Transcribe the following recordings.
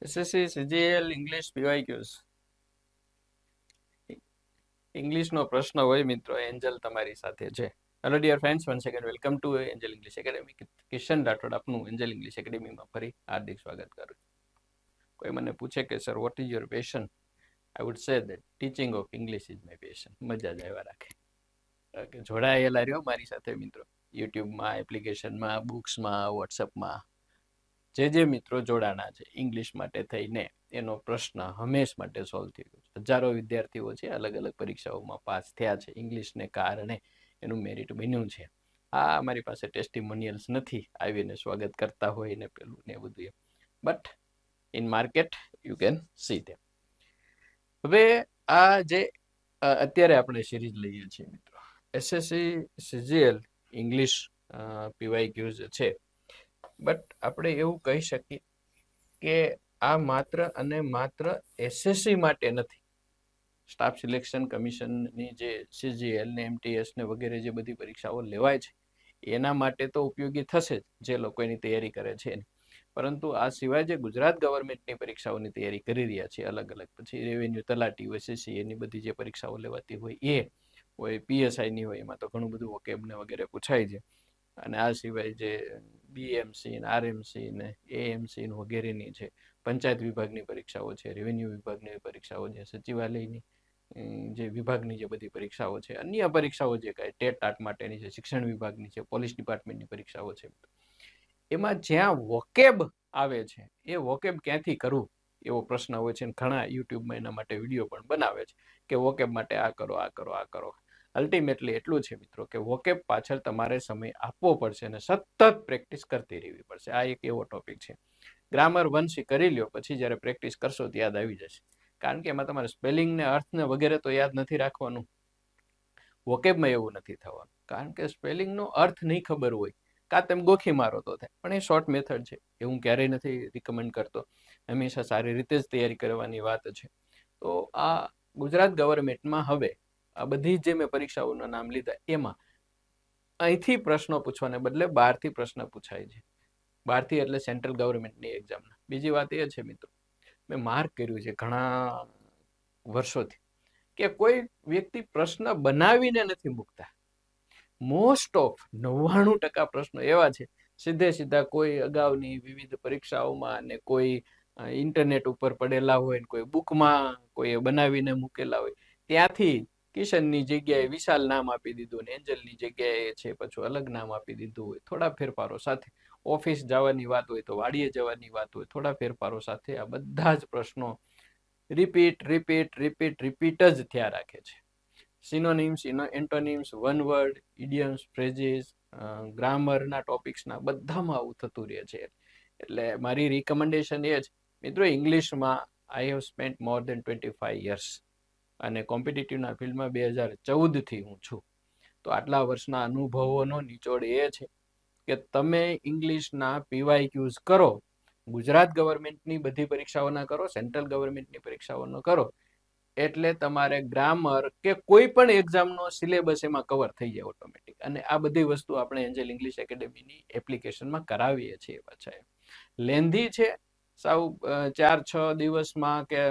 SSC CGL English PYQs ઇંગ્લિશનો પ્રશ્ન હોય મિત્રો, એન્જલ તમારી સાથે છે. Hello dear friends, one second welcome to Angel English Academy. Kishan Rathod આપનું એન્જલ ઇંગ્લિશ એકેડેમીમાં ફરી હાર્દિક સ્વાગત કરું. કોઈ મને પૂછે કે sir what is your passion, I would say that teaching of English is my passion. મજા જ આવ્યા રાખે. જોડાયેલા રહ્યો મારી સાથે મિત્રો, યુટ્યુબમાં, એપ્લિકેશનમાં, બુક્સમાં, વોટ્સઅપમાં. જે મિત્રો જોડાણા છે ઇંગ્લિશ માટે થઈને, એનો પ્રશ્ન હંમેશ માટે સોલ્વ થઈ ગયો છે. હજારો વિદ્યાર્થીઓ છે અલગ અલગ પરીક્ષાઓમાં પાસ થયા છે ઇંગ્લિશને કારણે, એનું મેરિટ બન્યું છે. આ અમારી પાસે ટેસ્ટિમોનિયલ્સ નથી આવીને સ્વાગત કરતા હોય ને પેલું ને બધું, but in market you can see ધેમ. હવે આ જે અત્યારે આપણે સિરીઝ લઈએ છીએ મિત્રો, એસએસસી સીજીએલ ઇંગ્લિશ પીવાયક્યુઝ છે. બટ આપણે એવું કહી શકીએ કે આ માત્ર અને માત્ર એસએસસી માટે નથી. સ્ટાફ સિલેક્શન કમિશનની જે સીજીએલ ને એમટીએસ ને વગેરે જે બધી પરીક્ષાઓ લેવાય છે એના માટે તો ઉપયોગી થશે જ, જે લોકો એની તૈયારી કરે છે એની. પરંતુ આ સિવાય જે ગુજરાત ગવર્મેન્ટની પરીક્ષાઓની તૈયારી કરી રહ્યા છે અલગ અલગ, પછી રેવન્યુ તલાટી હોય, સીસી, એની બધી જે પરીક્ષાઓ લેવાતી હોય એ હોય, પીએસઆઈની હોય, એમાં તો ઘણું બધું વોકેબ ને વગેરે પૂછાય છે. અને આ સિવાય જે બીએમસી ને આરએમસી ને એએમસી વગેરેની છે, પંચાયત વિભાગની પરીક્ષાઓ છે, રેવન્યુ વિભાગની પરીક્ષાઓ છે, સચિવાલયની જે વિભાગની જે બધી પરીક્ષાઓ છે, અન્ય પરીક્ષાઓ જે કાંઈ ટેટ ટાટ માટેની છે, શિક્ષણ વિભાગની છે, પોલીસ ડિપાર્ટમેન્ટની પરીક્ષાઓ છે, એમાં જ્યાં વોકેબ આવે છે એ વોકેબ ક્યાંથી કરવું એવો પ્રશ્ન હોય છે. ઘણા યુટ્યુબમાં એના માટે વિડીયો પણ બનાવે છે કે વોકેબ માટે આ કરો, આ કરો, આ કરો. અલ્ટિમેટલી એટલું છે મિત્રો કે વોકેબ પાછળ તમારે સમય આપવો પડશે અને સતત પ્રેક્ટિસ કરતી રહેવી પડશે. આ એક એવો ટોપિક છે. ગ્રામર વંશ કરી લ્યો, પછી જ્યારે પ્રેક્ટિસ કરશો તો યાદ આવી જશે. કારણ કે એમાં તમારે સ્પેલિંગ ને અર્થ ને વગેરે તો યાદ નથી રાખવાનું. વોકેબમાં એવું નથી થવાનું, કારણ કે સ્પેલિંગનો અર્થ નહીં ખબર હોય, કાં તેમ ગોખી મારો તો થાય, પણ એ શોર્ટ મેથડ છે. એ હું ક્યારેય નથી રિકમેન્ડ કરતો. હંમેશા સારી રીતે જ તૈયારી કરવાની વાત છે. તો આ ગુજરાત ગવર્મેન્ટમાં હવે આ બધી જે મેં પરીક્ષાઓના નામ લીધા એમાં અહીંથી પ્રશ્નો પૂછવાને બદલે બહારથી પ્રશ્ન પૂછાય છે. બહારથી એટલે સેન્ટ્રલ ગવર્મેન્ટની એક્ઝામના. બીજી વાત એ છે મિત્રો, મેં માર્ક કર્યું છે ઘણા વર્ષોથી કે કોઈ વ્યક્તિ પ્રશ્ન બનાવીને નથી મૂકતા. મોસ્ટ ઓફ 99% પ્રશ્નો એવા છે સીધે સીધા કોઈ અગાઉની વિવિધ પરીક્ષાઓમાં અને કોઈ ઇન્ટરનેટ ઉપર પડેલા હોય, કોઈ બુકમાં કોઈ બનાવીને મૂકેલા હોય, ત્યાંથી કિશનની જગ્યાએ વિશાલ નામ આપી દીધું ને એન્જલની જગ્યાએ છે પછી અલગ નામ આપી દીધું હોય, થોડા ફેરફારો સાથે. ઓફિસ જવાની વાત હોય તો વાડીએ જવાની વાત હોય, થોડા ફેરફારો સાથે આ બધા જ પ્રશ્નો રિપીટ રિપીટ રિપીટ રિપીટ જ થયા રાખે છે. Synonyms, antonyms, one word, idioms, phrases, ગ્રામરના ટોપિક્સના બધામાં આવું થતું રહે છે. એટલે મારી રિકમેન્ડેશન એ જ મિત્રો, ઇંગ્લિશમાં I have spent more than 25 years અને કોમ્પિટિટિવના ફિલ્ડમાં 2014થી હું છું. તો આટલા વર્ષના અનુભવોનો નિચોડ એ છે કે તમે ઇંગ્લિશના પીવાયક્યુઝ કરો, ગુજરાત ગવર્મેન્ટની બધી પરીક્ષાઓના કરો, સેન્ટ્રલ ગવર્મેન્ટની પરીક્ષાઓનો કરો, એટલે તમારે ગ્રામર કે કોઈ પણ એક્ઝામનો સિલેબસ એમાં કવર થઈ જાય ઓટોમેટિક. અને આ બધી વસ્તુ આપણે એન્જલ ઇંગ્લિશ એકેડેમીની એપ્લિકેશનમાં કરાવીએ છીએ. પાછા લેન્ધી છે, સાવ 4-6 દિવસમાં કે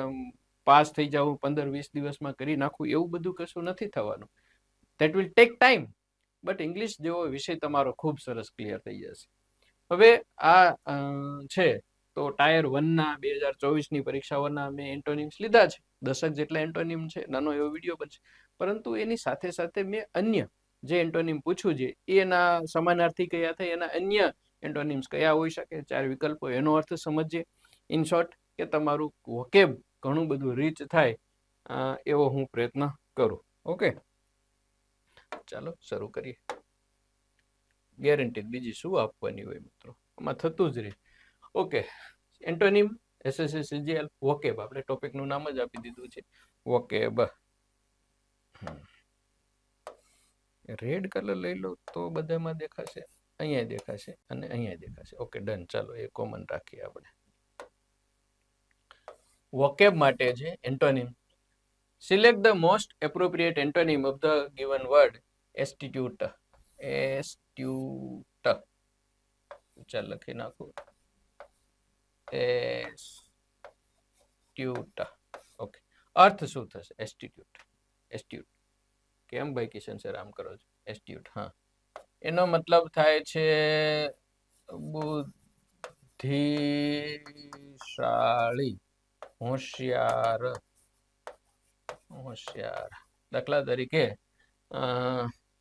પાસ થઈ જાવું, 15-20 દિવસમાં કરી નાખવું, એવું બધું કશું નથી થવાનું. That will take time, but English જેવો વિષય તમારો ખૂબ સરસ ક્લિયર થઈ જશે. હવે આ છે તો ટાયર 1ના 2024ની પરીક્ષાઓના મેં એન્ટોનિમ્સ લીધા છે. 10 જેટલા એન્ટોનિમ છે, નાનો એવો વિડીયો પણ છે. પરંતુ એની સાથે સાથે મેં અન્ય જે એન્ટોનિમ પૂછ્યું છે એના સમાનાર્થી કયા થાય, એના અન્ય એન્ટોનિમ્સ કયા હોઈ શકે, 4 વિકલ્પો, એનો અર્થ સમજીએ. ઇન શોર્ટ કે તમારું વોકેબ ઘણું બધું રીચ થાય એવો હું પ્રયત્ન કરું. ઓકે, ચાલો શરૂ કરીએ. ગેરંટી બીજી શું આપવાની હોય મિત્રો, આમાં થતું જ રહે. Okay, antonym SSC CGL vocab, આપણે ટોપિકનું નામ જ આપી દીધું છે વોકેબ. રેડ કલર લઈ લો તો બધામાં દેખાશે, અહીંયા દેખાશે અને અહીંયા દેખાશે. ઓકે ડન, ચાલો એ કોમન રાખીએ આપણે. વોકેબ માટે છે antonym. Select the most appropriate antonym of the given word. Astute, ચાલ લખી નાખું. એસ્ટ્યુટ. ઓકે, અર્થ શું થશે? એસ્ટિટ્યુટ. એસ્ટ્યુટ. કેમ ભાઈ કિશન સર આમ કરો છો? એસ્ટ્યુટ. હા, એનો મતલબ થાય છે બુદ્ધિશાળી, હોશિયાર. હોશિયાર. દાખલા તરીકે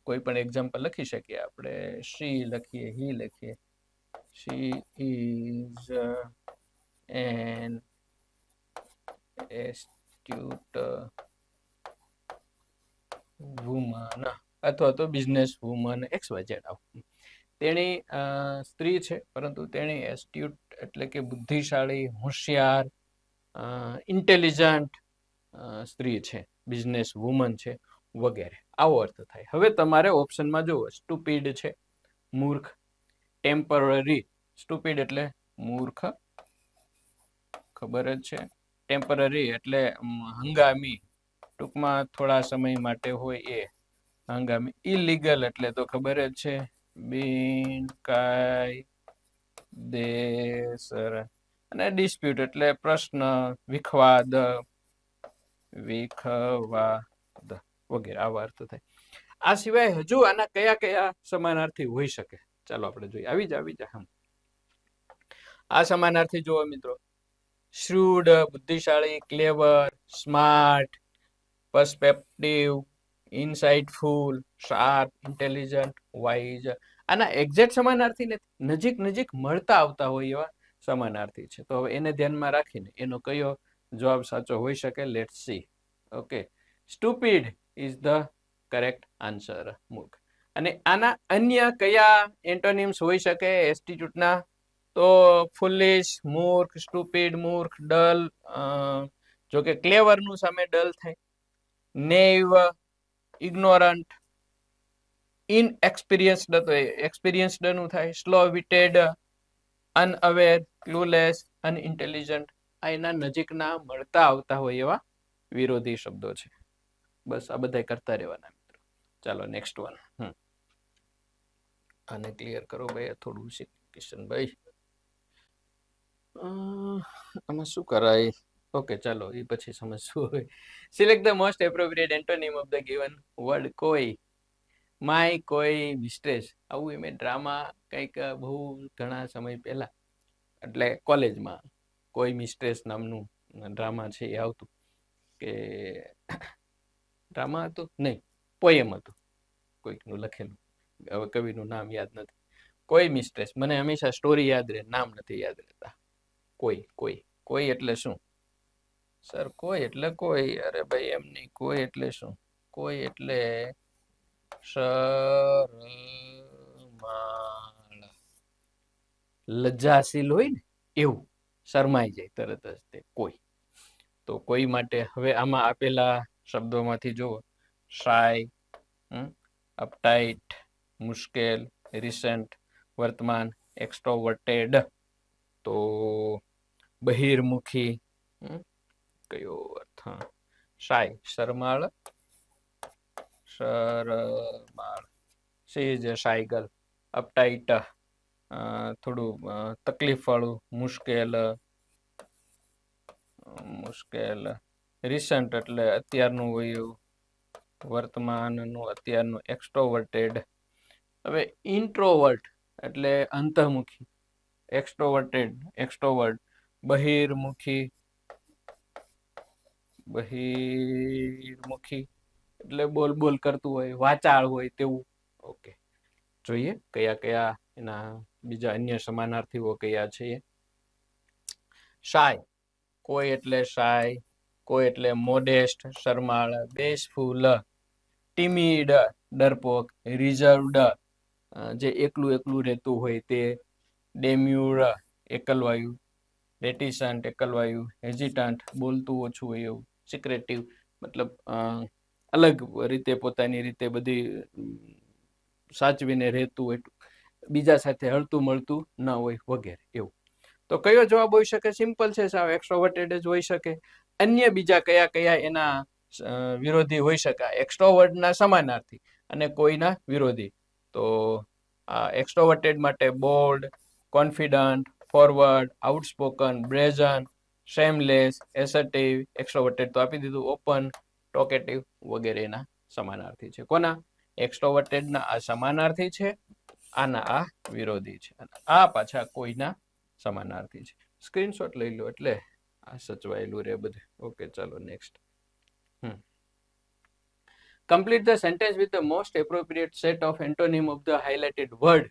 કોઈ પણ એક્ઝામ્પલ લખી શકીએ આપણે. શી લખીએ, હી લખીએ. શી ઇઝ એન એસ્ટ્યુટ વુમન, અથવા તો બિઝનેસ વુમન XYZ. તેણી સ્ત્રી છે, પરંતુ તેણી એસ્ટ્યુટ એટલે કે બુદ્ધિશાળી, હોશિયાર, ઇન્ટેલિજન્ટ સ્ત્રી છે, બિઝનેસ વુમન છે, વગેરે. આવો અર્થ થાય. હવે તમારે ઓપ્શનમાં જુઓ. સ્ટુપિડ છે, મૂર્ખ. ટેમ્પરરી. સ્ટુપિડ એટલે મૂર્ખ, ખબર જ છે. ટેમ્પરરી એટલે હંગામી, ટૂંકમાં થોડા સમય માટે હોય એ હંગામી. ઇલીગલ એટલે તો ખબર જ છે, બિનકાયદેસર. અને ડિસ્પ્યુટ એટલે પ્રશ્ન, વિખવાદ, વગેરે. આવા અર્થ થાય. આ સિવાય હજુ આના કયા કયા સમાનાર્થી હોઈ શકે? ચાલો આપણે જોઈએ. આવી જા. આ સમાનાર્થી જુઓ મિત્રો. શ્રૂડ, બુદ્ધિશાળી, clever, smart, perspective, insightful, sharp, intelligent, wise. આના એક્ઝેક્ટ સમાનાર્થી નથી, નજીક મળતા આવતા હોય એવા સમાનાર્થી છે. તો હવે એને ધ્યાનમાં રાખીને એનો કયો જવાબ સાચો હોઈ શકે? Let's see. Okay, stupid is the correct answer. મૂર્ખ. અને આના અન્ય કયા એન્ટોનિમ્સ હોઈ શકે એસ્ટિટ્યુટના? તો ફુલિશ, મૂર્ખ, સ્ટુપિડ, મૂર્ખ, ડલ. જો કે ક્લેવર નું સામે ડલ થાય. નેવ, ઇગ્નોરન્ટ, ઇનએક્સપિરિયન્સ્ડ તો એક્સપિરિયન્સ્ડ નું થાય. સ્લો વિટેડ, અનઅવેર, ક્લુલેસ, અનઇન્ટેલિજન્ટ. આ એના નજીકના મળતા આવતા હોય એવા વિરોધી શબ્દો છે. બસ આ બધા કરતા રહેવાના મિત્રો. ચાલો નેક્સ્ટ વન. આને ક્લિયર કરો ભાઈ થોડું. કિશનભાઈ આમાં શું કરાય? ઓકે, ચાલો એ પછી સમજવું હોય. Select the most appropriate antonym of the given word. કોઈ, માય, કોઈ, મિસ્ટ્રેસ. આવું મેં ડ્રામા કંઈક બહુ ઘણા સમય પહેલા, એટલે કોલેજમાં કોઈ મિસ્ટ્રેસ નામનું ડ્રામા છે એ આવતું. કે ડ્રામા હતું નહીં, પોએમ હતું કોઈકનું લખેલું. હવે કવિનું નામ યાદ નથી. કોઈ મિસ્ટ્રેસ. મને હંમેશા સ્ટોરી યાદ રહે, નામ નથી યાદ રહેતા. કોઈ એટલે શું સર? કોઈ એટલે કોઈ. અરે ભાઈ એમ નહીં. કોઈ એટલે શું? કોઈ એટલે શરમાળ, લજ્જાશીલ હોય ને એવું. શરમાઈ જાય તરત જ તે કોઈ. તો કોઈ માટે હવે આમાં આપેલા શબ્દોમાંથી જુઓ. શાય, અપટાઇટ, મુશ્કેલ, રિસન્ટ, વર્તમાન, એક્સ્ટ્રોવર્ટેડ. તો બહિર્મુખી કયો અર્થ? શાય, શરમાળ. She is shy girl. Uptight થોડું તકલીફ વાળું, મુશ્કેલ. રિસન્ટ એટલે અત્યારનું હોય એવું, વર્તમાનનું, અત્યારનું. એક્સ્ટ્રોવર્ટેડ. હવે ઇન્ટ્રોવર્ટ એટલે અંતર્મુખી. એક્સ્ટ્રોવર્ટ બહિર્મુખી એટલે બોલ કરતું હોય, વાચાળ હોય તેવું. ઓકે, જોઈએ કયા કયા એના બીજા અન્ય સમાનાર્થીઓ કયા છે. શાય, કોઈ એટલે શાય. કોઈ એટલે મોડેસ્ટ, શરમાળ, બેસફુલ, ટિમિડ, ડરપોક, રિઝર્વડ, જે એકલું રહેતું હોય તે. ડેમ્યુર, એકલવાયુ. રેટિસન્ટ, એકલવાયુ. હેઝિટન્ટ, બોલતું ઓછું હોય એવું. સિક્રેટિવ મતલબ અલગ રીતે પોતાની રીતે બધી સાચવીને રહેતું હોય, બીજા સાથે હળતું મળતું ન હોય વગેરે એવું. તો કયો જવાબ હોઈ શકે? સિમ્પલ છે સાવ, એક્સ્ટ્રોવર્ટેડ જ હોઈ શકે. અન્ય બીજા કયા કયા એના વિરોધી હોઈ શકે? એક્સ્ટ્રોવર્ટના સમાનાર્થી અને કોઈના વિરોધી. તો એક્સ્ટ્રોવર્ટેડ માટે બોલ્ડ, કોન્ફિડન્ટ, ફોરવર્ડ, આઉટસ્પોકન, બ્રેઝન, શેમલેસ, એસર્ટિવ, એક્સ્ટ્રોવર્ટેડ તો આપી દીધું, ઓપન, ટોકેટિવ વગેરેના સમાનાર્થી છે. કોના? એક્સ્ટ્રોવર્ટેડના આ સમાનાર્થી છે, આના આ વિરોધી છે, અને આ પાછા કોઈના સમાનાર્થી છે. સ્ક્રીનશોટ લઈ લો એટલે આ સચવાયેલું રે બધું. ઓકે, ચાલો next. Complete the sentence with the most appropriate set of antonym of the highlighted word.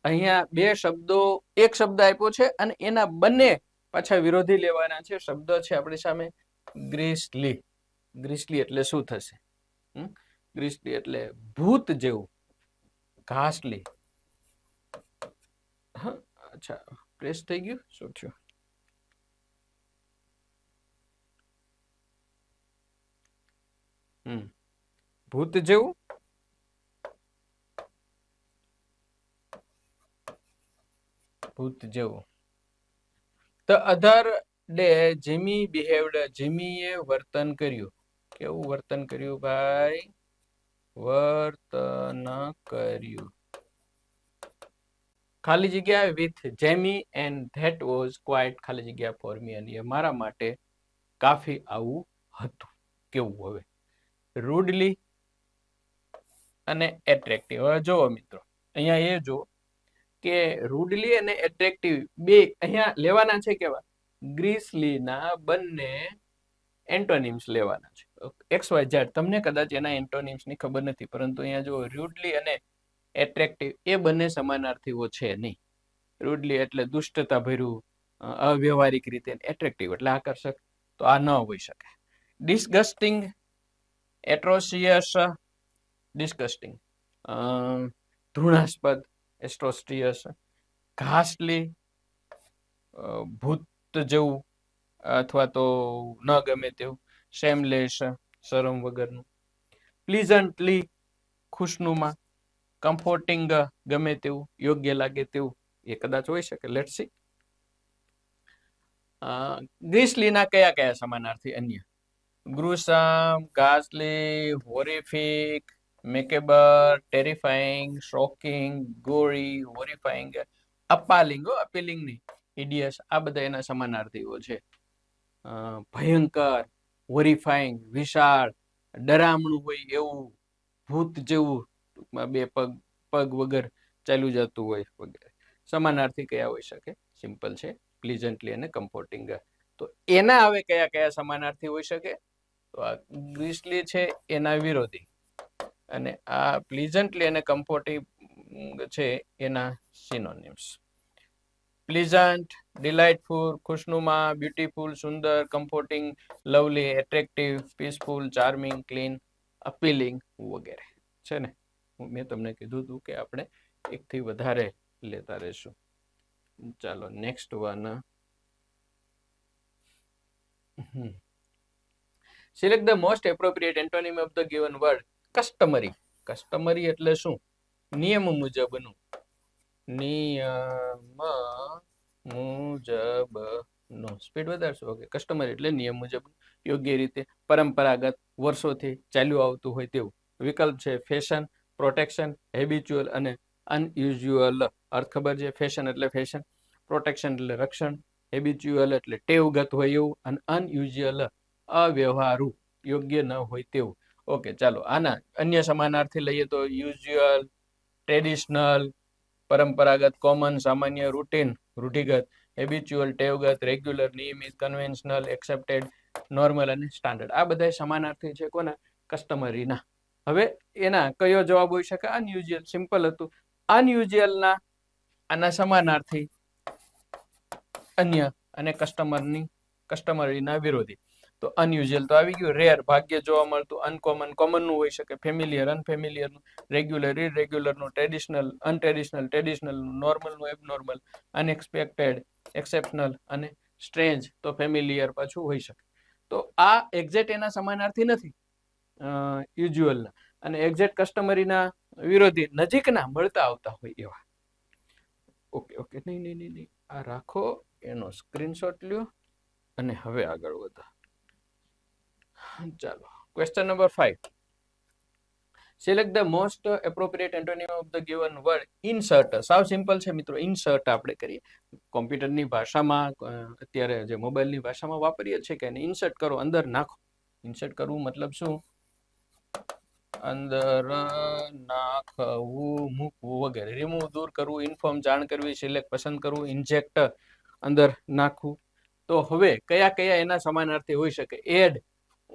અહીંયા બે શબ્દો, એક શબ્દ આપ્યો છે અને એના બંને પાછા વિરોધી લેવાના છે. શબ્દ છે આપણી સામે ગ્રીસલી. ગ્રીસલી એટલે શું થશે? ગ્રીસલી એટલે ભૂત જેવું, ઘાસલી. અચ્છા, પ્રેસ થઈ ગયું, શું થયું? ભૂત જેવું, ભૂત જેવું. The other day Jimmy behaved. જીમીએ વર્તન કર્યું. કેવું વર્તન કર્યું ભાઈ? વર્તન કર્યું. ખાલી જગ્યા with Jamie and that was quite ખાલી જગ્યા for me. અને મારા માટે કાફી આવું હતું. કેવું હવે? Rudely અને attractive. હવે જોવો મિત્રો, અહીંયા એ જો કે રૂડલી અને એટ્રેક્ટિવ બે અહીંયા લેવાના છે. કેવા? ગ્રીસલીના બંને એન્ટોનિમ્સ લેવાના છે. XYZ તમને કદાચ એના એન્ટોનિમ્સની ખબર નથી, પરંતુ અહીંયા જો રૂડલી અને એટ્રેક્ટિવ એ બંને સમાનાર્થીઓ છે નહીં. રૂડલી એટલે દુષ્ટતા ભર્યું, અવ્યવહારિક રીતે, એટ્રેક્ટિવ એટલે આકર્ષક, તો આ ન હોઈ શકે. ડિસ્ગસ્ટિંગ, એટ્રોસિયસ, ડિસ્ગસ્ટિંગ, ઘૃણાસ્પદ, એસ્ટ્રોસ્ટિયસ, ઘાસલી, ભૂત જેવું અથવા તો ન ગમે તેવું, શેમલેસ, શરમ વગરનું, પ્લીઝન્ટલી, ખુશનુમા, કમ્ફર્ટિંગ, ગમે તેવું, યોગ્ય લાગે તેવું, એ કદાચ હોઈ શકે. Let's see. ગ્રીસલીના કયા કયા સમાનાર્થી અન્ય? ગ્રુસમ, ઘાસલી, હોરિફિક, મેકેબર, ટેરિફાઈંગ, શોકિંગ, ગોરી, હોરિફાઈંગ, અપાલિંગ, અપીલિંગ નહીં, ઇડિયસ, આ બધા એના સમાનાર્થીઓ છે. ભયંકર, હોરિફાઈંગ, વિશાળ, ડરામણું હોય એવું, ભૂત જેવું, ટૂંકમાં બે પગ વગર ચાલ્યું જતું હોય વગેરે. સમાનાર્થી કયા હોઈ શકે? સિમ્પલ છે, પ્લીઝન્ટલી અને કમ્ફર્ટિંગ. તો એના હવે કયા કયા સમાનાર્થી હોઈ શકે? તો આ ગ્રીસલી છે એના વિરોધી, અને આ પ્લીઝન્ટલી અને કમ્ફર્ટિંગ છે એના સિનોનિમ્સ. પ્લીઝન્ટ, ડિલાઇટફુલ, ખુશનુમા, બ્યુટીફુલ, સુંદર, comforting, lovely, attractive, peaceful, charming, clean, appealing વગેરે છે ને. મેં તમને કીધું હતું કે આપણે એકથી વધારે લેતા રહેશું. ચાલો next one. Select the most appropriate antonym of the given word. Customary. Customary એટલે શું? નિયમ મુજબનું. નિયમ મુજબનો. સ્પીડ વધારશો. ઓકે. કસ્ટમરી એટલે નિયમ મુજબ, યોગ્ય રીતે, પરંપરાગત, વર્ષોથી ચાલ્યું આવતું હોય તેવું. વિકલ્પ છે ફેશન, પ્રોટેક્શન, હેબિચ્યુઅલ અને અનયુઝ્યુઅલ. અર્થ ખબર છે? ફેશન એટલે ફેશન, પ્રોટેક્શન એટલે રક્ષણ, હેબિચ્યુઅલ એટલે ટેવગત હોય એવું, અને અનયુઝ્યુઅલ અવ્યવહારુ, યોગ્ય ન હોય તેવું. ઓકે, ચાલો આના અન્ય સમાનાર્થી લઈએ તો યુઝ્યુઅલ, ટ્રેડિશનલ, પરંપરાગત, કોમન, સામાન્ય, રૂટીન, રૂઢિગત, હેબિચ્યુઅલ, ટેવગત, રેગ્યુલર, નિયમિત, કન્વેન્શનલ, એક્સેપ્ટેડ, નોર્મલ અને સ્ટાન્ડર્ડ. આ બધા સમાનાર્થી છે કોના? કસ્ટમરીના. હવે એના કયો જવાબ હોઈ શકે? અનયુઝ્યુઅલ. સિમ્પલ હતું. અનયુઝ્યુઅલના આના સમાનાર્થી અન્ય અને કસ્ટમરીના વિરોધી. તો અનયુઝ્યુઅલ તો આવી ગયું. રેર, ભાગ્ય જોવા મળતું. અનકોમન, કોમનનું હોઈ શકે. ફેમિલિયર, અનફેમિલિયરનું. રેગ્યુલર, ઇરેગ્યુલરનું. ટ્રેડિશનલ, અનટ્રેડિશનલ, ટ્રેડિશનલનું. નોર્મલનું, એબનોર્મલ. અનએક્સપેક્ટેડ, એક્સેપ્શનલ અને સ્ટ્રેન્જ તો ફેમિલિયર પાછું હોઈ શકે. તો આ એક્ઝેક્ટ એના સમાનાર્થી નથી યુઝ્યુઅલના, અને એક્ઝેક્ટ કસ્ટમરીના વિરોધી, નજીકના મળતા આવતા હોય એવા. ઓકે ઓકે, નહીં, આ રાખો, એનો સ્ક્રીનશોટ લ્યો અને હવે આગળ વધો. ચાલો, question number 5. Select the most appropriate antonym of the given word. Insert સાવ સિમ્પલ છે મિત્રો. ઇન્સર્ટ આપણે કરીએ કોમ્પ્યુટરની ભાષામાં, અત્યારે જે મોબાઈલની ભાષામાં વાપરીએ છીએ કે ઇન્સર્ટ કરો, અંદર નાખો. ઇન્સર્ટ કરવું મતલબ શું? અંદર નાખવું, મૂકવું વગેરે. રિમૂવ દૂર કરવું, ઇન્ફોર્મ જાણ કરવી, સિલેક્ટ પસંદ કરવું, ઇન્જેક્ટ અંદર નાખવું. તો હવે કયા કયા એના સમાનાર્થી હોઈ શકે? એડ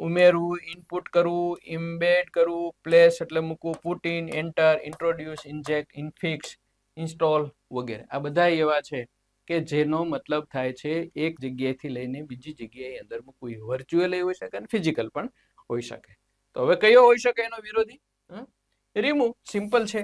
ઉમેરવું, ઇનપુટ કરવું, ઇમ્બેડ કરવું, પ્લેસ એટલે મૂકવું, put in, enter, introduce, inject, infix, install વગેરે. આ બધા એવા છે કે જેનો મતલબ થાય છે એક જગ્યાએથી લઈને બીજી જગ્યાએ અંદર મૂકવું. વર્ચ્યુઅલ હોઈ શકે અને ફિઝિકલ પણ હોઈ શકે. તો હવે કયો હોઈ શકે એનો વિરોધી? રિમૂવ. સિમ્પલ છે.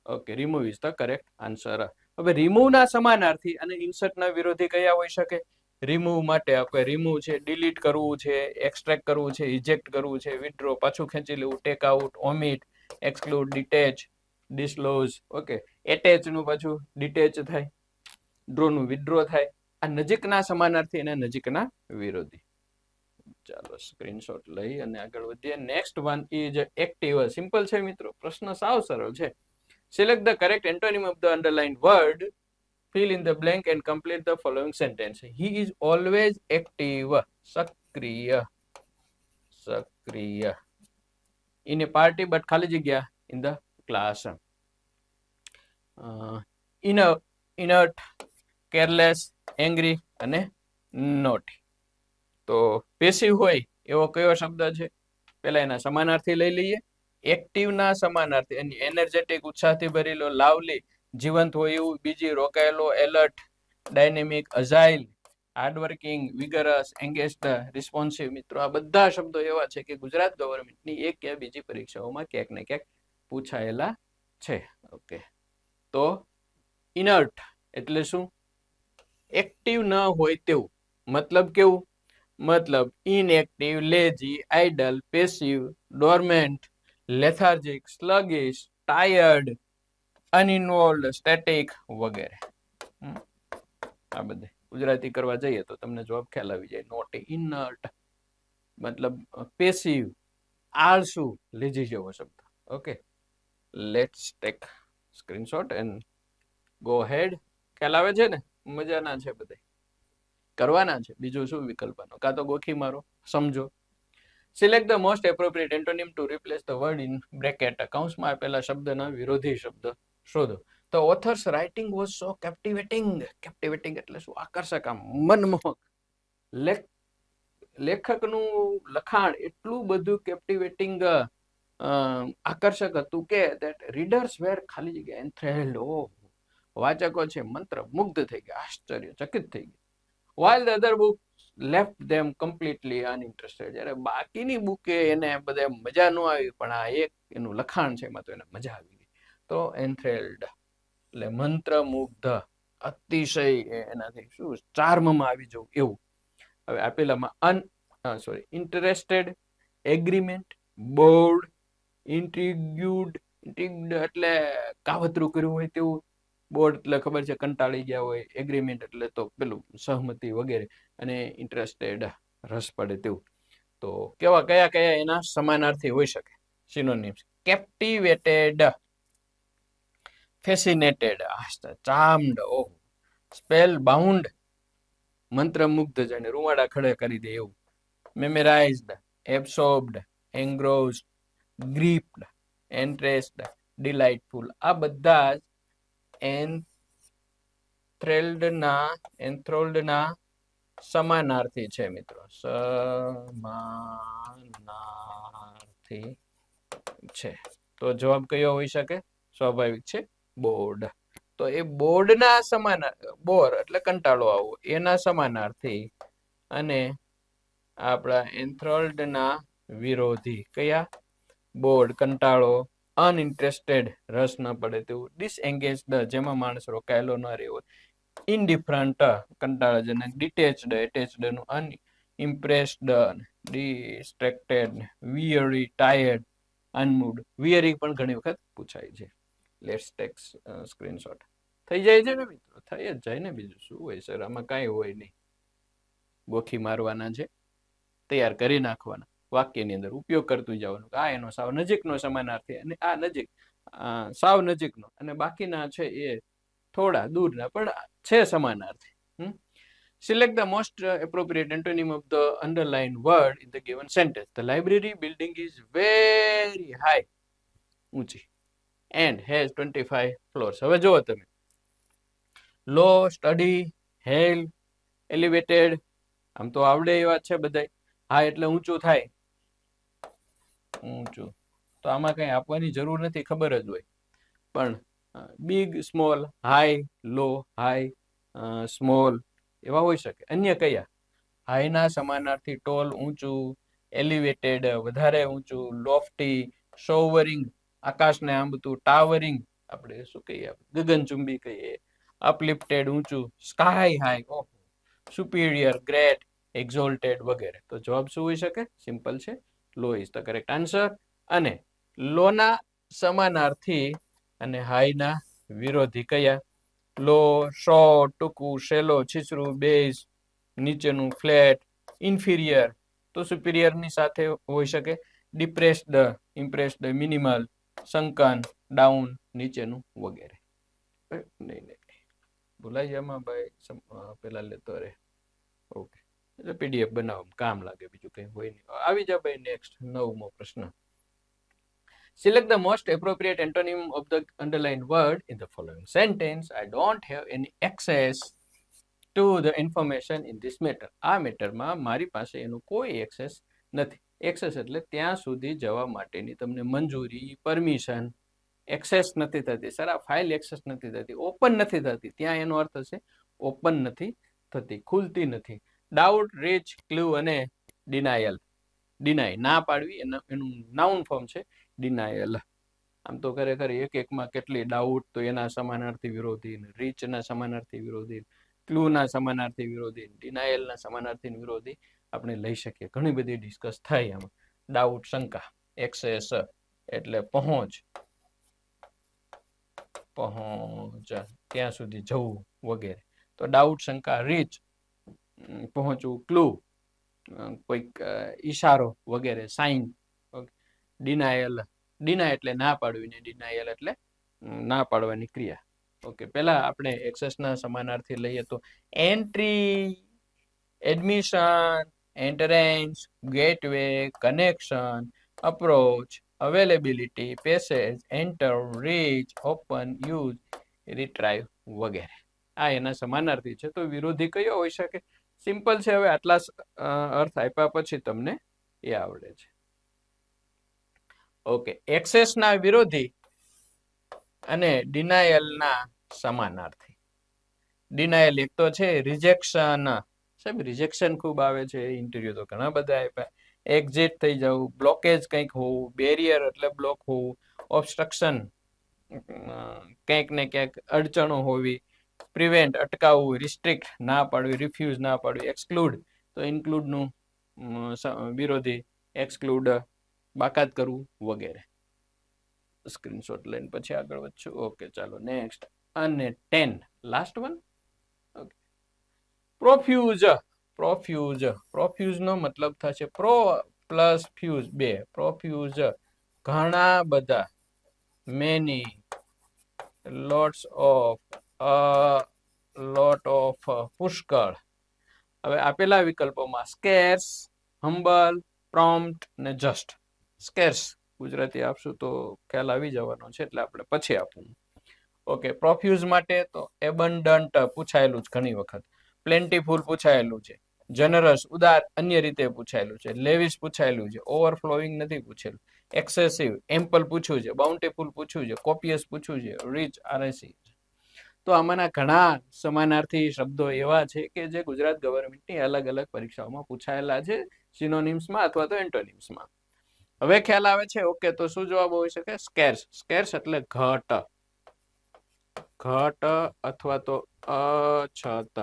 Okay, remove is the correct answer. હવે રિમૂવ ના સમાનાર્થી અને ઇન્સર્ટ ના વિરોધી કયા હોઈ શકે? રિમૂવ માટે આપણે રિમૂવ છે, ડિલીટ કરવું છે, એક્સટ્રેક્ટ કરવું છે, ઇજેક્ટ કરવું છે, વિથડ્રો પાછું ખેંચી લેવું, take out, omit, exclude, detach, disclose. Okay, attach નું પાછું ડિટેચ થાય, ડ્રો નું વિથડ્રો થાય. આ નજીકના સમાનાર્થી અને નજીકના વિરોધી. ચાલો સ્ક્રીનશોટ લઈ અને આગળ વધીએ. Next one is active. Simple છે મિત્રો, પ્રશ્ન સાવ સરળ છે. Select the correct antonym of the underlined word. Fill in the blank and complete the following sentence. He is always active. સક્રિય. સક્રિય. In a party but ખાલી જગ્યા in the class. Inert, careless, angry અને naughty. તો passive હોય એવો કયો શબ્દ છે? પેલા એના સમાનાર્થી લઈ લઈએ. એક્ટિવ ના સમાનાર્થી એનર્જેટિક, ઉત્સાહથી ભરેલો, લાવલી, જીવંત હોય એવું. બીજી રોકાયેલો, alert, dynamic, agile, hardworking, વિગરસ, એંગેજ્ડ, responsive. મિત્રો આ બધા શબ્દો એવા છે કે ગુજરાત ગવર્મેન્ટની એક કે બીજી પરીક્ષાઓમાં ક્યાંક ને ક્યાંક પૂછાયેલા છે. ઓકે, તો ઇનર્ટ એટલે શું? એક્ટિવ ન હોય તેવું. મતલબ કેવું? મતલબ inactive, lazy, idle, passive, dormant, lethargic, sluggish, tired, uninvolved, static વગેરે. આ બધે ગુજરાતી કરવા જઈએ તો તમને જવાબ ખ્યાલ આવી જાય. નોટી. ઇનર્ટ મતલબ પેસિવ, આળસુ, લેઝી જેવો શબ્દ. Okay, let's take screenshot and go head. ખ્યાલ આવે છે ને? મજાના છે બધે, કરવાના છે. બીજું શું વિકલ્પનો? કાં તો ગોખી મારો, સમજો. Select the most appropriate antonym to replace the word in bracket. કૌંસમાં આપેલા શબ્દના વિરોધી શબ્દ શોધો. તો authors writing was so captivating. Captivating એટલે શું? આકર્ષક, આમ મનમોહક. લેખકનું લખાણ એટલું બધું કેપ્ટિવેટિંગ, આકર્ષક હતું કે that readers were ખાલી જગ્યા enthralled. વાચકો છે મંત્ર મુગ્ધ થઈ ગયા, આશ્ચર્યચકિત થઈ ગયા. while the other book left them completely uninterested. જ્યારે બાકીની બુકે એને બધે મજા ન આવી, પણ આ એક એનું લખાણ છે એમાં તો એને મજા આવી ગઈ. તો enthralled એટલે મંત્રમુગ્ધ, અતિશય એનાથી શું ચાર્મમાં આવી જવું એવું. હવે આપેલામાં ઇન્ટરેસ્ટેડ, એગ્રીમેન્ટ, બોર્ડ, ઇન્ટ્રિગ્યુડ. ઇન્ટ્રિગ્ડ એટલે કાવતરું કર્યું હોય તેવું. બોર્ડ એટલે ખબર છે કંટાળી ગયા હોય. એગ્રીમેન્ટ એટલે તો પેલું સહમતિ વગેરે. અને ઇન્ટરેસ્ટેડ રસ પડે તેવું. તો કેવા કયા કયા એના સમાનાર્થી હોઈ શકે? સિનોનિમ્સ. કેપ્ટિવેટેડ, ફેસિનેટેડ, ચાર્મ્ડ, સ્પેલ બાઉન્ડ, મંત્રમુગ્ધ, જાણે રૂવાડા ખડે કરી દે એવું. મેમરાઇઝડ, એબ્સોર્બ્ડ, એન્ગ્રોસ્ડ, ગ્રીપ્ડ, એન્ટ્રેસ્ડ, ડિલાઇટફુલ. આ બધા જ એન્થ્રોલ્ડના સમાનાર્થી છે મિત્રો. સમાનાર્થી છે. તો જવાબ કયો હોઈ શકે? સ્વાભાવિક છે, બોર્ડ. તો એ બોર્ડના બોર એટલે કંટાળો આવો, એના સમાનાર્થી અને આપણા એન્થ્રોલ્ડના વિરોધી કયા? બોર્ડ કંટાળો, અનઇન્ટરેસ્ટેડ રસ ન પડે તેવું, ડિસએંગેજ્ડ જેમાં માણસ રોકાયેલો ન રહ્યો, ઇનડિફરન્ટ કંટાળાજનક, ડિટેચ્ડ એટેચ્ડ નું, અનઇમ્પ્રેસ્ડ, ડિસ્ટ્રેક્ટેડ, વિયરી, ટાયર્ડ, અનમૂડ. વિયરી પણ ઘણી વખત પૂછાય છે. Let's take screenshot. થઈ જાય છે ને મિત્રો? થઈ જ જાય ને, બીજું શું હોય સર? આમાં કાંઈ હોય નહીં. ગોખી મારવાના છે, તૈયાર કરી નાખવાના. વાક્યની અંદર ઉપયોગ કરતું જવાનું. આ એનો સાવ નજીકનો સમાનાર્થી અને આ નજીક સાવ નજીકનો અને બાકીના છે એ થોડા દૂરના પણ છે સમાનાર્થી. Select the most appropriate antonym of the underlined word in the given sentence. The library building is very high, ઊંચી, and has 25 floors. હવે જુઓ તમે, લો, સ્ટડી, હેલ, એલિવેટેડ, આમ તો આવડે એવા છે બધાય. હા એટલે ઊંચું થાય, ઊંચું. તો આમાં કઈ આપવાની જરૂર નથી, ખબર જ હોય. પણ બિગ, સ્મોલ, હાઈ, લો, હાઈ, સ્મોલ એવા હોઈ શકે. અન્ય કયા? હાઈના સમાનાર્થી ટોલ, ઊંચું, એલિવેટેડ વધારે ઊંચું, લોફ્ટી, સોવરિંગ આકાશને આંબતું, ટાવરિંગ આપણે શું કહીએ, ગગનચુંબી કહીએ, અપલિફ્ટેડ ઊંચું, સ્કાય હાઈ, સુપીરિયર, ગ્રેટ, એક્ઝોલ્ટેડ વગેરે. તો જવાબ શું હોઈ શકે? સિમ્પલ છે, લો ઇઝ ધ કરેક્ટ આન્સર. અને લોના સમાનાર્થી અને હાઈના વિરોધી કયા? લો, શોર્ટ, ટૂંકું, શેલો, છીછરું, બેઝ નીચેનું, ફ્લેટ, ઇન્ફિરિયર તો સુપિરિયરની સાથે હોઈ શકે, ડિપ્રેસ્ડ, ઇમ્પ્રેસ્ડ, મિનિમલ, સંકન, ડાઉન નીચેનું વગેરે. નહીં ભૂલાઈ જામાં ભાઈ, પેલા લેતો રે. ઓકે, એટલે પીડીએફ બનાવવામાં કામ લાગે, બીજું કઈ હોય નહીં. આવી જા ભાઈ, નેક્સ્ટ 9મો પ્રશ્ન. Select the most appropriate antonym of the underlined word in the following sentence. I don't have any access to the information in this matter. આ મેટરમાં મારી પાસે એનું કોઈ એક્સેસ નથી. એક્સેસ એટલે ત્યાં સુધી જવા માટેની તમને મંજૂરી, પરમિશન. એક્સેસ નથી થતી સર, આ ફાઇલ એક્સેસ નથી થતી, ઓપન નથી થતી. ત્યાં એનો અર્થ છે ઓપન નથી થતી, ખુલતી નથી. ડાઉટ, રીચ, ક્લુ અને ડિનાયલ. ડિનાય ના પાડવી એનું નાઉન ફોર્મ છે ડિનાયલ. આમ તો ખરેખર એક એકમાં કેટલી ડાઉટ તો એના સમાનાર્થી વિરોધી, રીચના સમાનાર્થી વિરોધી, ક્લુના સમાનાર્થી વિરોધી, ડિનાયલના સમાનાર્થી વિરોધી આપણે લઈ શકીએ. ઘણી બધી ડિસ્કસ થાય આમાં. ડાઉટ શંકા, એક્સેસ એટલે પહોંચ, ત્યાં સુધી જવું વગેરે. તો ડાઉટ, શંકા, રીચ પહોંચવું, ક્લુ કોઈક ઈશારો વગેરે, સાઇન. ડિનાયલ, ડિનાય એટલે ના પાડવી ને ડિનાયલ એટલે ના પાડવાની ક્રિયા. ઓકે, પહેલા આપણે એક્સેસના સમાનાર્થી લઈએ તો entry, admission, entrance, gateway, connection, approach, availability, passage, enter, reach, open, use, retrieve વગેરે. આ એના સમાનાર્થી છે. તો વિરોધી કયો હોઈ શકે? સિમ્પલ છે. હવે આટલા અર્થ આપ્યા પછી તમને એ આવડે છે. ઓકે, એક્સેસના વિરોધી અને ડિનાયલના સમાનાર્થી. ડિનાયલ એક તો છે રિજેક્શન. સાહેબ રિજેક્શન ખૂબ આવે છે, ઇન્ટરવ્યુ તો ઘણા બધા આપ્યા. એક્ઝિટ થઈ જવું, બ્લોકેજ કંઈક હોવું, બેરિયર એટલે બ્લોક હોવું, ઓબ્સ્ટ્રક્શન ક્યાંક ને ક્યાંક અડચણો હોવી, પ્રિવેન્ટ અટકાવવું, રિસ્ટ્રિક્ટ ના પાડવી, રિફ્યુઝ ના પાડવી, એક્સક્લુડ તો ઇન્ક્લુડનું વિરોધી, એક્સક્લુડ બાકાત કરવું વગેરે. સ્ક્રીનશોટ લઈને પછી આગળ વધશું. ઓકે, ચાલો નેક્સ્ટ. અને 10 લાસ્ટ વન. ઓકે, પ્રોફ્યુઝ. પ્રોફ્યુઝ, પ્રોફ્યુઝ નો મતલબ થશે પ્રો પ્લસ ફ્યુઝ 2. પ્રોફ્યુઝ ઘણા બધા, many, lots of, lot of, પુષ્કળ. હવે આપેલા વિકલ્પોમાં સ્કેર્સ, હમ્બલ, પ્રોમ્પ્ટ ને જસ્ટ. સ્કેર્સ ગુજરાતી આપશું તો ખ્યાલ આવી જવાનો છે, એટલે આપણે પછી આપવું. ઓકે, પ્રોફ્યુઝ માટે તો એબન્ડન્ટ પૂછાયેલું છે ઘણી વખત, પ્લેન્ટીફુલ પૂછાયેલું છે, જનરસ ઉદાર અન્ય રીતે પૂછાયેલું છે, લેવિશ પૂછાયેલું છે, ઓવરફ્લોઈંગ નથી પૂછેલું, એક્સેસિવ એમ્પલ પૂછ્યું છે, બાઉન્ટીફુલ પૂછ્યું છે, કોપિયસ પૂછ્યું છે, રીચ આરએસી. તો આમાંના ઘણા સમાનાર્થી શબ્દો એવા છે કે જે ગુજરાત ગવર્મેન્ટની અલગ અલગ પરીક્ષાઓમાં પૂછાયેલા છે, સિનોનિમ્સમાં અથવા તો એન્ટોનિમ્સમાં. હવે ખ્યાલ આવે છે. ઓકે, તો શું જવાબ હોઈ શકે? સ્કેર્સ. સ્કેર્સ એટલે ઘટ, ઘટ અથવા તો અછત.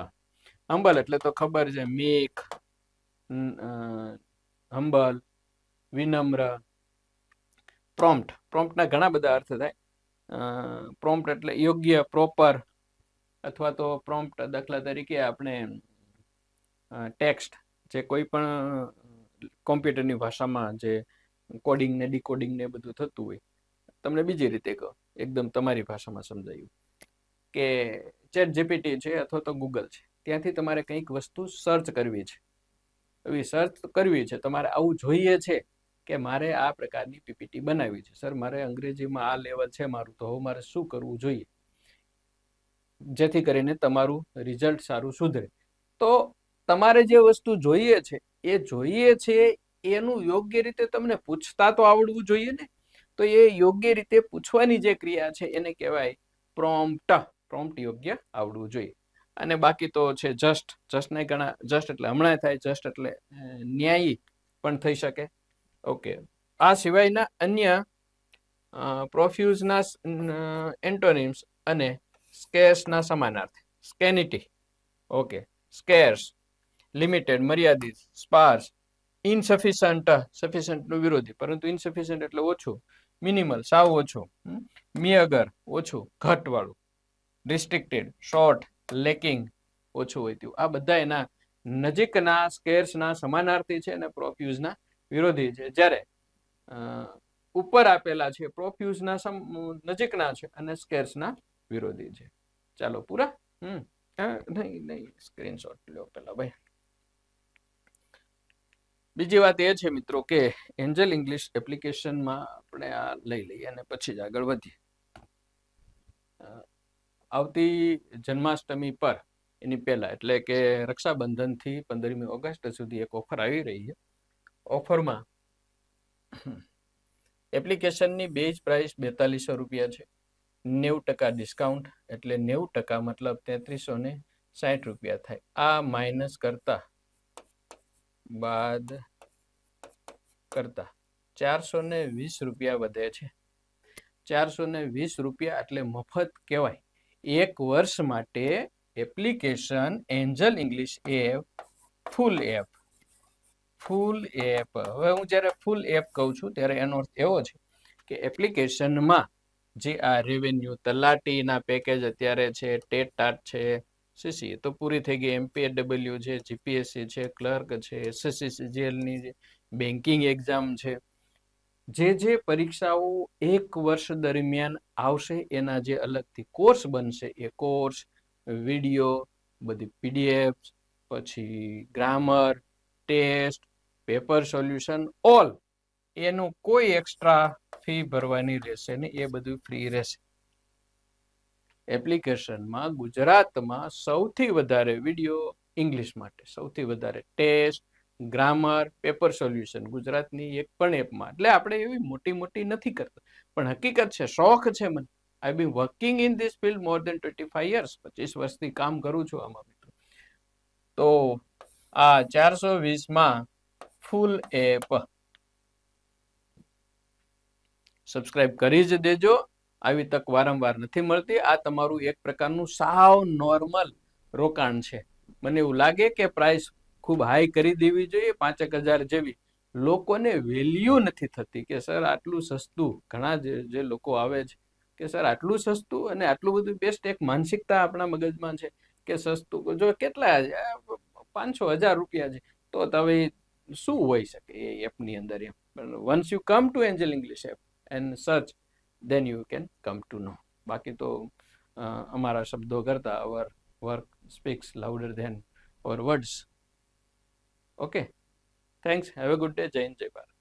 હમ્બલ એટલે તો ખબર છે, મીક, હમ્બલ, વિનમ્ર. પ્રોમ્પ્ટ, પ્રોમ્પ્ટના ઘણા બધા અર્થ થાય. પ્રોમ્પ્ટ એટલે યોગ્ય, પ્રોપર, અથવા તો પ્રોમ્પ્ટ દાખલા તરીકે આપણે ટેક્સ્ટ, જે કોઈ પણ કોમ્પ્યુટરની ભાષામાં જે કોડિંગ ને ડીકોડિંગ ને બધું થતું હોય, તમને બીજી રીતે કહો, એકદમ તમારી ભાષામાં સમજાયું કે ચેટ જીપીટી છે અથવા તો ગૂગલ છે, ત્યાંથી તમારે કંઈક વસ્તુ સર્ચ કરવી છે. એવી સર્ચ કરવી છે, તમારે આવું જોઈએ છે કે મારે આ પ્રકારની પીપીટી બનાવવી છે. સર, મારે અંગ્રેજીમાં આ લેવલ છે મારું, તો હવે મારે શું કરવું જોઈએ જેથી કરીને તમારું રિઝલ્ટ સારું સુધરે. તો તમારે જે વસ્તુ જોઈએ છે એનું યોગ્ય રીતે તમને પૂછતા તો આવડવું જોઈએ ને. તો એ યોગ્ય રીતે પૂછવાની જે ક્રિયા છે એને કહેવાય પ્રોમ્પ્ટ. પ્રોમ્પ્ટ યોગ્ય આવડવું જોઈએ. અને બાકી તો છે જસ્ટ ને ઘણા જસ્ટ એટલે હમણાં થાય, જસ્ટ એટલે ન્યાયી પણ થઈ શકે. ઓકે, આ સિવાયના અન્ય પ્રોફ્યુઝના એન્ટોનિમ્સ અને સ્કેર્સના સમાનાર્થી. સ્કેનિટી, ઓકે, સ્કેર્સ, લિમિટેડ મર્યાદિત, સ્પાર્સ, ઇનસફિશન્ટ, સફિશન્ટનું વિરોધી પરંતુ ઇનસફિશન્ટ એટલે ઓછું, મિનિમલ સાવ ઓછું, મિયગર ઓછું ઘટવાળું, રિસ્ટ્રિક્ટેડ શોર્ટ, લેકિંગ ઓછું હોય તેવું. આ બધા એના નજીકના સ્કેર્સના સમાનાર્થી છે અને પ્રોફ્યુઝના વિરોધી છે. જ્યારે ઉપર આપેલા છે પ્રોફ્યુઝના નજીકના છે અને સ્કેર્સના વિરોધી છે. ચાલો પૂરા. નહીં સ્ક્રીનશોટ લ્યો પેલા ભાઈ. બીજી વાત એ છે મિત્રો કે એન્જલ ઇંગ્લિશ એપ્લિકેશનમાં આપણે આ લઈ લઈએ અને પછી જ આગળ વધીએ. આવતી જન્માષ્ટમી પર એની પહેલા એટલે કે રક્ષાબંધનથી 15મી ઓગસ્ટ સુધી એક ઓફર આવી રહી છે. ઓફરમાં એપ્લિકેશનની બેઝ પ્રાઇસ 4200 રૂપિયા છે. 90% ડિસ્કાઉન્ટ એટલે 90% મતલબ 3360 રૂપિયા થાય. આ માઇનસ કરતા બાદ કરતા 420 રૂપિયા વધે છે. 420 રૂપિયા એટલે મફત કહેવાય. એક વર્ષ માટે એપ્લિકેશન એન્જલ ઇંગ્લિશ એપ ફૂલ એપ. હવે હું જ્યારે ફૂલ એપ કહું છું ત્યારે એનો અર્થ એવો છે કે એપ્લિકેશનમાં જે આ રેવન્યુ તલાટીના પેકેજ અત્યારે છે, ટેટ છે, સીસી તો પૂરી થઈ ગઈ, એમપીએડબલ્યુ છે, જીપીએસસી છે, ક્લર્ક છે, એસએસસી સીજીએલની જે બેન્કિંગ એક્ઝામ છે, જે પરીક્ષાઓ એક વર્ષ દરમિયાન આવશે એના જે અલગથી કોર્સ બનશે એ કોર્સ, વિડીયો, બધી પીડીએફ, પછી grammar, test, paper solution, all એનું કોઈ એક્સ્ટ્રા ફી ભરવાની રહેશે ને, એ બધું ફ્રી રહેશે. એપ્લિકેશનમાં ગુજરાતમાં સૌથી વધારે વિડીયો ઇંગ્લિશ માટે, સૌથી વધારે ટેસ્ટ, ગ્રામર, પેપર સોલ્યુશન ગુજરાતની એક પણ એપમાં. એટલે આપણે એવી મોટી નથી કરતા, પણ હકીકત છે, શોખ છે મને. I been working in this field more than 25 years. 25 વર્ષથી કામ કરું છું આમાં મિત્રો. તો આ 420માં ફૂલ એપ સબસ્ક્રાઇબ કરી જ દેજો. આવી તક વારંવાર નથી મળતી. આ તમારું એક પ્રકારનું સાવ નોર્મલ રોકાણ છે. મને એવું લાગે કે પ્રાઇસ ખૂબ હાઈ કરી દેવી જોઈએ, 5,000 જેવી. લોકોને વેલ્યુ નથી થતી કે સર આટલું સસ્તું. ઘણા જે લોકો આવે છે કે સર આટલું સસ્તું અને આટલું બધું બેસ્ટ. એક માનસિકતા આપણા મગજમાં છે કે સસ્તું જો કેટલા 500,000 રૂપિયા છે તો તમે શું હોઈ શકે એ એપની અંદર એમ. Once you come to Angel English app and search, then you can come to know. બાકી તો અમારા શબ્દો કરતા our work speaks louder than our words. Okay, thanks, have a good day. જય હિન્દ, જય ભારત.